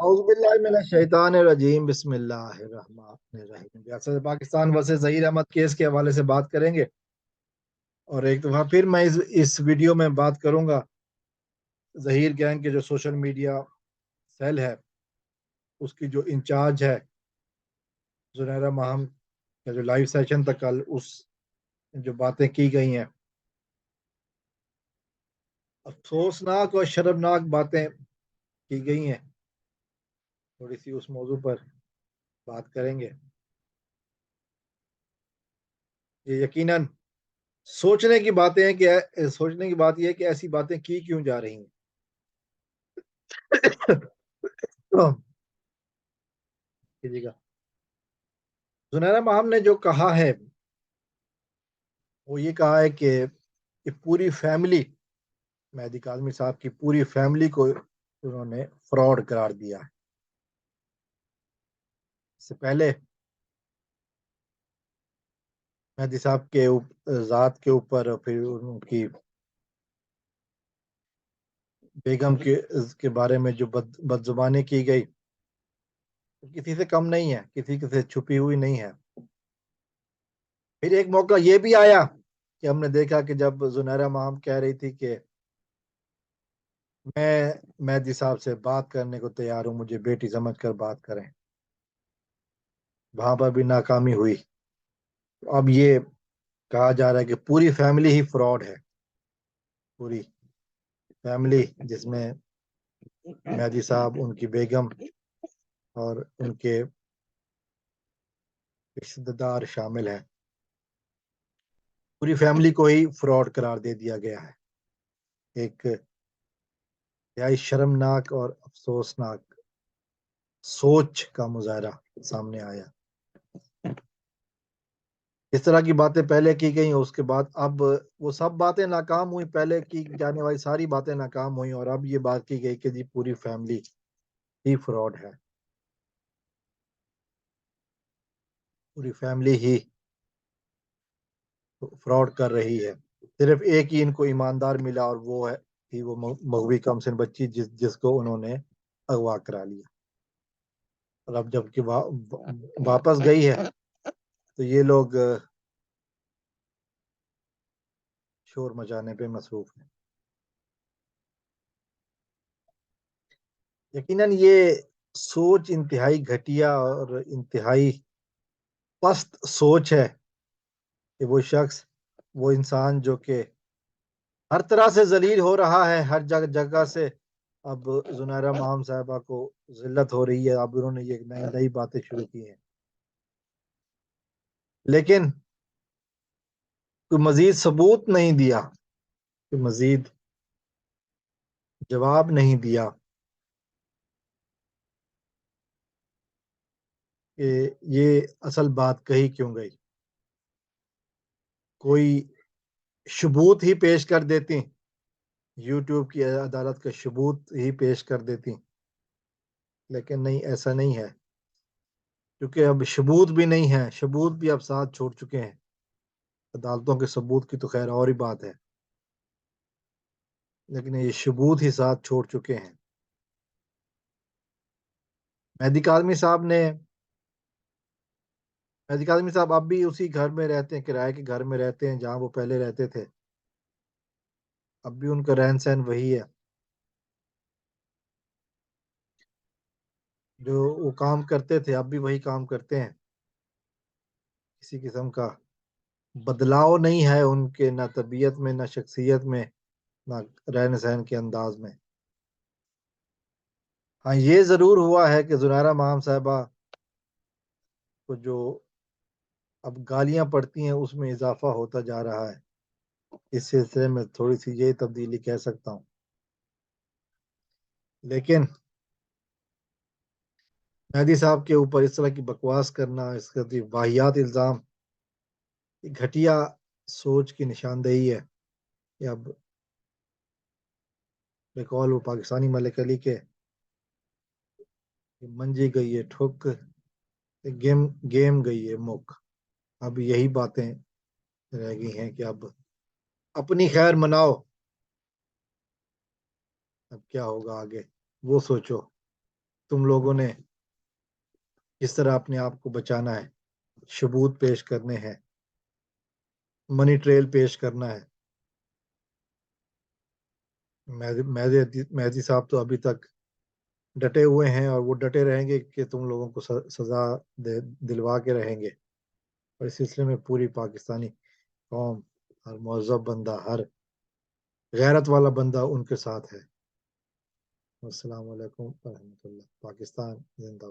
औज़ुबिल्लाहिमिनश्शैतानिर्रजीम बिस्मिल्लाहिर्रहमानिर्रहीम। रियासत Pakistan versus Zaheer Ahmad case के हवाले से बात करेंगे और एक दफ़ा फिर मैं इस वीडियो में बात करूंगा ज़हीर गैंग के जो सोशल मीडिया सेल है उसकी जो इंचार्ज है जुनैरा माहम का जो लाइव सेशन था कल, उस जो बातें की गई हैं, अफसोसनाक और शर्मनाक बातें की गई हैं, थोड़ी सी उस मौजू पर बात करेंगे। ये यकीनन सोचने की बातें हैं कि सोचने की बात यह है कि ऐसी बातें की क्यों जा रही हैं। कीजिएगा। जुनैरा माहम ने जो कहा है वो ये कहा है कि ये पूरी फैमिली, मेहदी काज़मी साहब की पूरी फैमिली को उन्होंने फ्रॉड करार दिया है। इससे पहले मेहदी साहब के ज़ात के ऊपर, फिर उनकी बेगम के बारे में जो बदजुबानी की गई, किसी से कम नहीं है, किसी से छुपी हुई नहीं है। फिर एक मौका ये भी आया कि हमने देखा कि जब जुनैरा माहम कह रही थी कि मैं मेहदी साहब से बात करने को तैयार हूं, मुझे बेटी समझ कर बात करें, वहां पर भी नाकामी हुई। अब ये कहा जा रहा है कि पूरी फैमिली ही फ्रॉड है, पूरी फैमिली जिसमें मेहदी साहब, उनकी बेगम और उनके रिश्तेदार शामिल हैं। पूरी फैमिली को ही फ्रॉड करार दे दिया गया है। एक नहायत शर्मनाक और अफसोसनाक सोच का मुजाहरा सामने आया। इस तरह की बातें पहले की गई, उसके बाद अब वो सब बातें नाकाम हुई, पहले की जाने वाली सारी बातें नाकाम हुई और अब ये बात की गई कि जी पूरी फैमिली ही फ्रॉड है, पूरी फैमिली ही फ्रॉड कर रही है। सिर्फ एक ही इनको ईमानदार मिला और वो है थी वो मगवी कमसिन बच्ची जिसको उन्होंने अगवा करा लिया। और अब जबकि वापस गई है तो ये लोग शोर मचाने पे मसरूफ हैं। यकीनन ये सोच इंतहाई घटिया और इंतहाई पस्त सोच है कि वो शख्स, वो इंसान जो कि हर तरह से जलील हो रहा है, हर जगह जगह से अब जुनैरा माहम साहबा को जिल्लत हो रही है। अब उन्होंने ये नई नई बातें शुरू की हैं, लेकिन कोई मजीद सबूत नहीं दिया, कोई मजीद जवाब नहीं दिया कि ये असल बात कही क्यों गई। कोई सबूत ही पेश कर देती, यूट्यूब की अदालत का सबूत ही पेश कर देती, लेकिन नहीं, ऐसा नहीं है, क्योंकि अब सबूत भी नहीं है, सबूत भी अब साथ छोड़ चुके हैं। अदालतों के सबूत की तो खैर और ही बात है, लेकिन ये सबूत ही साथ छोड़ चुके हैं। मेहदी काज़मी साहब ने मेहदी काज़मी साहब अब भी उसी घर में रहते हैं, किराए के घर में रहते हैं जहाँ वो पहले रहते थे। अब भी उनका रहन सहन वही है, जो वो काम करते थे अब भी वही काम करते हैं। किसी किस्म का बदलाव नहीं है उनके, ना तबीयत में, ना शख्सियत में, ना रहन सहन के अंदाज में। हाँ, ये ज़रूर हुआ है कि जुनैरा माहम साहबा को जो अब गालियां पड़ती हैं उसमें इजाफा होता जा रहा है। इस सिलसिले में थोड़ी सी ये तब्दीली कह सकता हूँ, लेकिन मेहदी साहब के ऊपर इस तरह की बकवास करना, इसका वाहियात इल्ज़ाम, ये घटिया सोच की निशानदेही है कि अब बेकौल वो पाकिस्तानी मलिक अली के मंजी गई है ठुक, गेम गेम गई है मुक। अब यही बातें रह गई हैं कि अब अपनी खैर मनाओ, अब क्या होगा आगे वो सोचो। तुम लोगों ने किस तरह अपने आप को बचाना है, सबूत पेश करने हैं, मनी ट्रेल पेश करना है। मेहदी साहब तो अभी तक डटे हुए हैं और वो डटे रहेंगे कि तुम लोगों को सजा दिलवा के रहेंगे। और इस सिलसिले में पूरी पाकिस्तानी कौम, हर महज़ब बंदा, हर गैरत वाला बंदा उनके साथ है। अस्सलाम वालेकुम रहमतुल्लाह। पाकिस्तान जिंदाबाद।